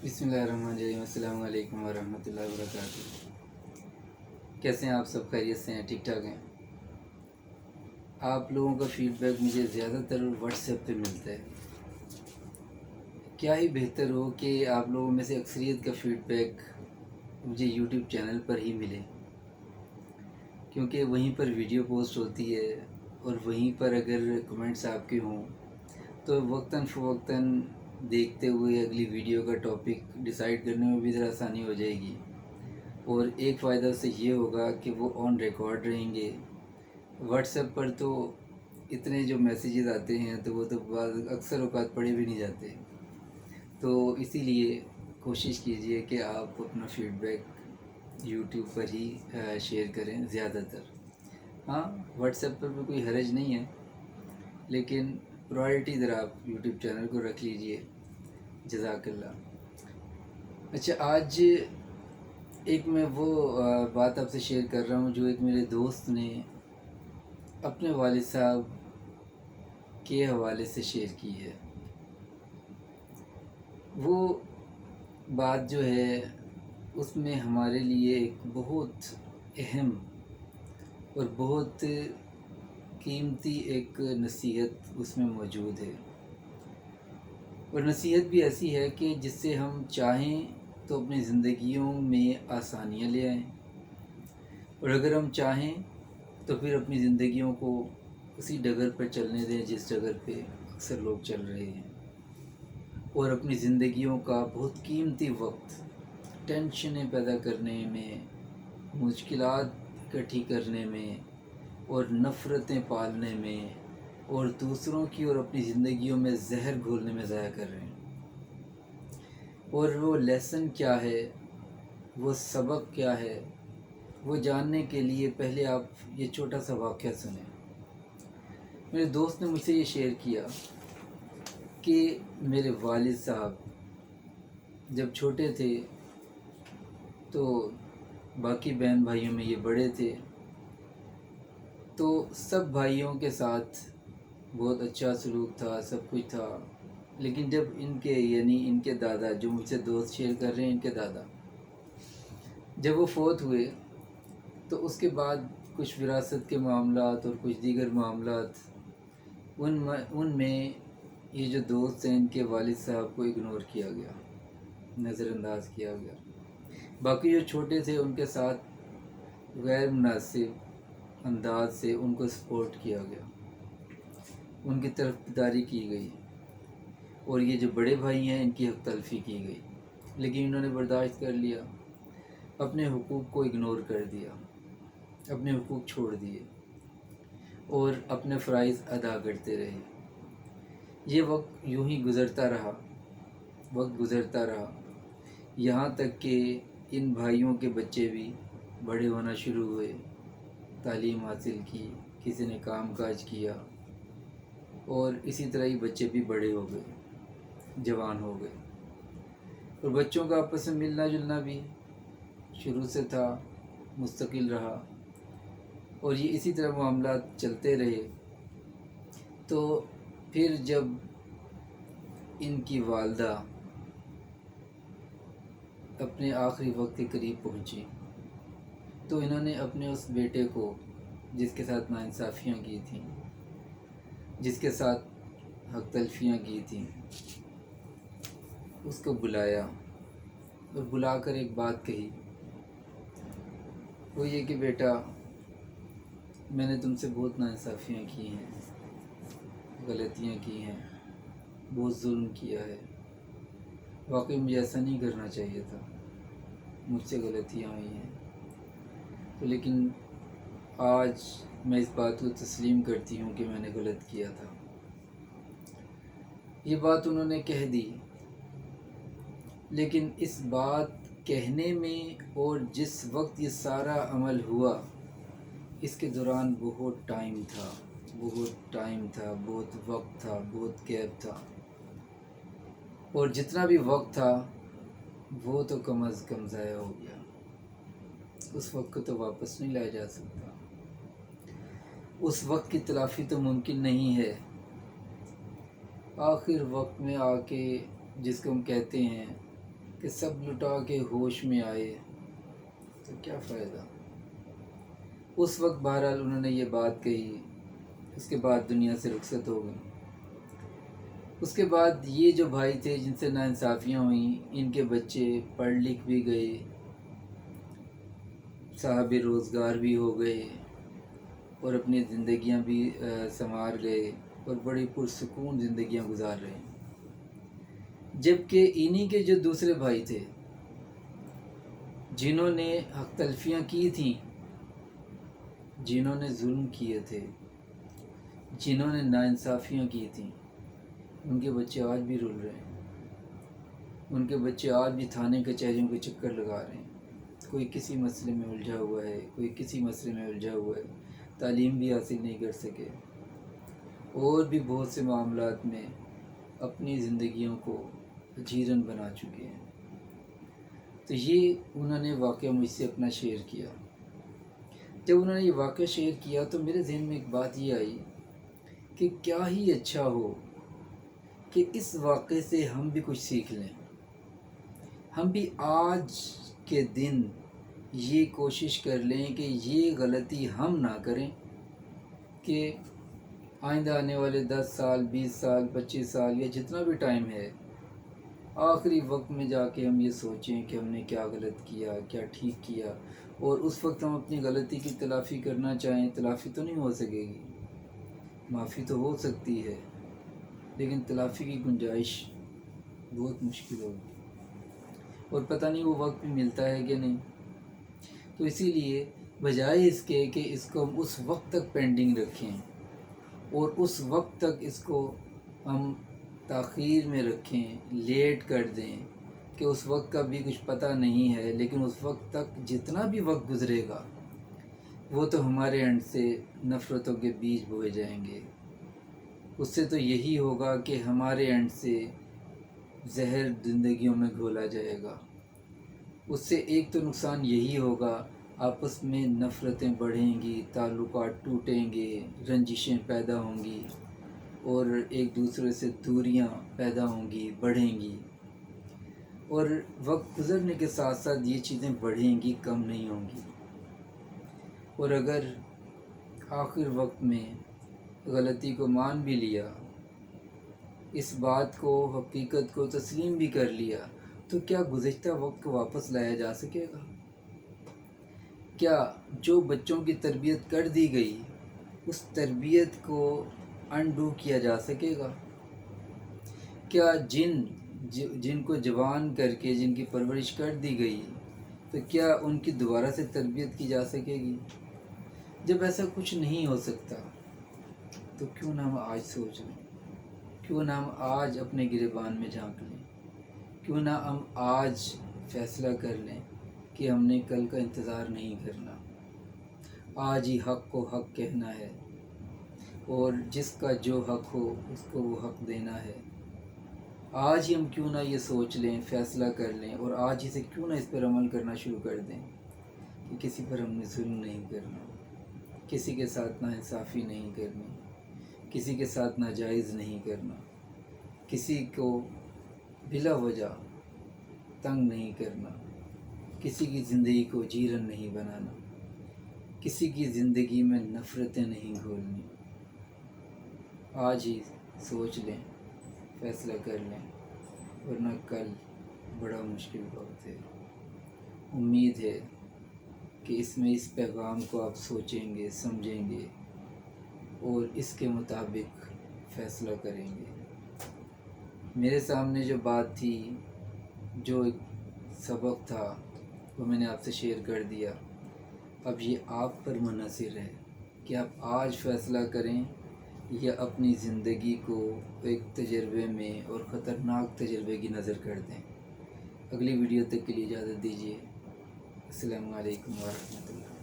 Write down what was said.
बिस्मिल्लाहिर्रहमानिर्रहीम। अस्सलाम वालेकुम वरहमतुल्लाहि वबरकातुहू। कैसे हैं आप? सब खैरियत से हैं? ठीक ठाक हैं? आप लोगों का फ़ीडबैक मुझे ज़्यादातर व्हाट्सएप पे मिलता है। क्या ही बेहतर हो कि आप लोगों में से अक्सरियत का फ़ीडबैक मुझे यूट्यूब चैनल पर ही मिले, क्योंकि वहीं पर वीडियो पोस्ट होती है और वहीं पर अगर कमेंट्स आपके हों तो वक्तन फ़वक्तन देखते हुए अगली वीडियो का टॉपिक डिसाइड करने में भी ज़रा आसानी हो जाएगी। और एक फ़ायदा उससे ये होगा कि वो ऑन रिकॉर्ड रहेंगे। व्हाट्सएप पर तो इतने जो मैसेजेस आते हैं तो वो तो अक्सर औक़ात पढ़े भी नहीं जाते। तो इसीलिए कोशिश कीजिए कि आप अपना फ़ीडबैक यूट्यूब पर ही शेयर करें ज़्यादातर। हाँ, व्हाट्सएप पर भी कोई हर्ज नहीं है, लेकिन प्रायोरिटी ज़रा आप यूट्यूब चैनल को रख लीजिए। जज़ाकल्लाह। अच्छा, आज एक मैं वो बात आपसे शेयर कर रहा हूँ जो एक मेरे दोस्त ने अपने वालिद साहब के हवाले से शेयर की है। वो बात जो है उसमें हमारे लिए एक बहुत अहम और बहुत कीमती एक नसीहत उसमें मौजूद है। और नसीहत भी ऐसी है कि जिससे हम चाहें तो अपनी ज़िंदगियों में आसानियाँ ले आएँ, और अगर हम चाहें तो फिर अपनी ज़िंदगियों को उसी डगर पर चलने दें जिस डगर पे अक्सर लोग चल रहे हैं, और अपनी ज़िंदगियों का बहुत कीमती वक्त टेंशनें पैदा करने में, मुश्किलात इकट्ठी करने में और नफ़रतें पालने में और दूसरों की और अपनी ज़िंदगियों में जहर घोलने में ज़ाया कर रहे हैं। और वो लेसन क्या है, वो सबक क्या है, वो जानने के लिए पहले आप ये छोटा सा वाक़या सुनें। मेरे दोस्त ने मुझसे ये शेयर किया कि मेरे वालिद साहब जब छोटे थे तो बाकी बहन भाइयों में ये बड़े थे, तो सब भाइयों के साथ बहुत अच्छा सलूक था, सब कुछ था। लेकिन जब इनके यानी इनके दादा, जो मुझसे दोस्त शेयर कर रहे हैं, इनके दादा जब वो फ़ौत हुए तो उसके बाद कुछ विरासत के मामलात और कुछ दीगर मामलात, उनमें ये जो दोस्त हैं इनके वालिद साहब को इग्नोर किया गया, नज़रअंदाज किया गया। बाकी जो छोटे थे उनके साथ गैर मुनासिब अंदाज से उनको सपोर्ट किया गया, उनकी तरफदारी की गई, और ये जो बड़े भाई हैं इनकी हक तलफ़ी की गई। लेकिन इन्होंने बर्दाश्त कर लिया, अपने हुकूक को इग्नोर कर दिया, अपने हुकूक छोड़ दिए और अपने फ़राइज़ अदा करते रहे। ये वक्त यूं ही गुज़रता रहा, वक्त गुज़रता रहा, यहाँ तक कि इन भाइयों के बच्चे भी बड़े होना शुरू हुए, तालीम हासिल की, किसी ने काम काज किया, और इसी तरह ही बच्चे भी बड़े हो गए, जवान हो गए। और बच्चों का आपस में मिलना जुलना भी शुरू से था, मुस्तकिल रहा, और ये इसी तरह मामलात चलते रहे। तो फिर जब इनकी वालदा अपने आखिरी वक्त के करीब पहुंची तो इन्होंने अपने उस बेटे को, जिसके साथ नाइंसाफ़ियाँ की थीं, जिसके साथ हक तलफ़ियाँ की थीं, उसको बुलाया और बुलाकर एक बात कही। वो ये कि बेटा, मैंने तुमसे बहुत नाइंसाफ़ियाँ की हैं, गलतियाँ की हैं, बहुत जुल्म किया है। वाकई मुझे ऐसा नहीं करना चाहिए था, मुझसे गलतियाँ हुई हैं। तो लेकिन आज मैं इस बात को तस्लीम करती हूँ कि मैंने गलत किया था। ये बात उन्होंने कह दी, लेकिन इस बात कहने में और जिस वक्त ये सारा अमल हुआ, इसके दौरान बहुत टाइम था, बहुत टाइम था, बहुत वक्त था, बहुत गैप था। और जितना भी वक्त था वो तो कम अज़ कम ज़ाया हो गया। उस वक्त को तो वापस नहीं लाया जा सकता, उस वक्त की तलाफ़ी तो मुमकिन नहीं है। आखिर वक्त में आके जिसको हम कहते हैं کہ سب لٹا کے ہوش میں آئے تو کیا فائدہ۔ اس وقت بہرحال انہوں نے یہ بات کہی، اس کے بعد دنیا سے رخصت ہو گئی۔ اس کے بعد یہ جو بھائی تھے جن سے ناانصافیاں ہوئیں، ان کے بچے پڑھ لکھ بھی گئے، صاحب روزگار بھی ہو گئے اور اپنی زندگیاں بھی سنوار گئے اور بڑی پرسکون زندگیاں گزار رہے ہیں۔ جبکہ انہی کے جو دوسرے بھائی تھے جنہوں نے حق تلفیاں کی تھیں، جنہوں نے ظلم کیے تھے، جنہوں نے ناانصافیاں کی تھیں، ان کے بچے آج بھی رول رہے ہیں، ان کے بچے آج بھی تھانے کچہریوں کے چکر لگا رہے ہیں۔ کوئی کسی مسئلے میں الجھا ہوا ہے، کوئی کسی مسئلے میں الجھا ہوا ہے، تعلیم بھی حاصل نہیں کر سکے، اور بھی بہت سے معاملات میں اپنی زندگیوں کو اجیرن بنا چکے ہیں۔ تو یہ انہوں نے واقعہ مجھ سے اپنا شیئر کیا۔ جب انہوں نے یہ واقعہ شیئر کیا تو میرے ذہن میں ایک بات یہ آئی کہ کیا ہی اچھا ہو کہ اس واقعے سے ہم بھی کچھ سیکھ لیں، ہم بھی آج کے دن یہ کوشش کر لیں کہ یہ غلطی ہم نہ کریں کہ آئندہ آنے والے 10 سال 20 سال 25 سال یا جتنا بھی ٹائم ہے، آخری وقت میں جا کے ہم یہ سوچیں کہ ہم نے کیا غلط کیا، کیا ٹھیک کیا، اور اس وقت ہم اپنی غلطی کی تلافی کرنا چاہیں، تلافی تو نہیں ہو سکے گی، معافی تو ہو سکتی ہے لیکن تلافی کی گنجائش بہت مشکل ہوگی، اور پتہ نہیں وہ وقت بھی ملتا ہے کہ نہیں۔ تو اسی لیے بجائے اس کے کہ اس کو ہم اس وقت تک پینڈنگ رکھیں اور اس وقت تک اس کو ہم تاخیر میں رکھیں، لیٹ کر دیں کہ اس وقت کا بھی کچھ پتہ نہیں ہے، لیکن اس وقت تک جتنا بھی وقت گزرے گا وہ تو ہمارے اینڈ سے نفرتوں کے بیج بوئے جائیں گے۔ اس سے تو یہی ہوگا کہ ہمارے اینڈ سے زہر زندگیوں میں گھولا جائے گا۔ اس سے ایک تو نقصان یہی ہوگا، آپس میں نفرتیں بڑھیں گی، تعلقات ٹوٹیں گے، رنجشیں پیدا ہوں گی اور ایک دوسرے سے دوریاں پیدا ہوں گی، بڑھیں گی، اور وقت گزرنے کے ساتھ ساتھ یہ چیزیں بڑھیں گی، کم نہیں ہوں گی۔ اور اگر آخر وقت میں غلطی کو مان بھی لیا، اس بات کو حقیقت کو تسلیم بھی کر لیا، تو کیا گزشتہ وقت کو واپس لایا جا سکے گا؟ کیا جو بچوں کی تربیت کر دی گئی اس تربیت کو انڈو کیا جا سکے گا؟ کیا جن کو جوان کر کے جن کی پرورش کر دی گئی تو کیا ان کی دوبارہ سے تربیت کی جا سکے گی؟ جب ایسا کچھ نہیں ہو سکتا تو کیوں نہ ہم آج سوچ لیں، کیوں نہ ہم آج اپنے گریبان میں جھانک لیں، کیوں نہ ہم آج فیصلہ کر لیں کہ ہم نے کل کا انتظار نہیں کرنا، آج ہی حق کو حق کہنا ہے، اور جس کا جو حق ہو اس کو وہ حق دینا ہے۔ آج ہی ہم کیوں نہ یہ سوچ لیں، فیصلہ کر لیں، اور آج ہی سے کیوں نہ اس پر عمل کرنا شروع کر دیں کہ کسی پر ہم نے ظلم نہیں کرنا، کسی کے ساتھ ناانصافی نہیں کرنی، کسی کے ساتھ ناجائز نہیں کرنا، کسی کو بلا وجہ تنگ نہیں کرنا، کسی کی زندگی کو جیرن نہیں بنانا، کسی کی زندگی میں نفرتیں نہیں گھولنی۔ آج ہی سوچ لیں، فیصلہ کر لیں، ورنہ کل بڑا مشکل وقت ہے۔ امید ہے کہ اس پیغام کو آپ سوچیں گے، سمجھیں گے اور اس کے مطابق فیصلہ کریں گے۔ میرے سامنے جو بات تھی، جو ایک سبق تھا، وہ میں نے آپ سے شیئر کر دیا۔ اب یہ آپ پر منحصر ہے کہ آپ آج فیصلہ کریں یا اپنی زندگی کو ایک تجربے میں اور خطرناک تجربے کی نظر کر دیں۔ اگلی ویڈیو تک کے لیے اجازت دیجیے۔ السلام علیکم ورحمۃ اللہ۔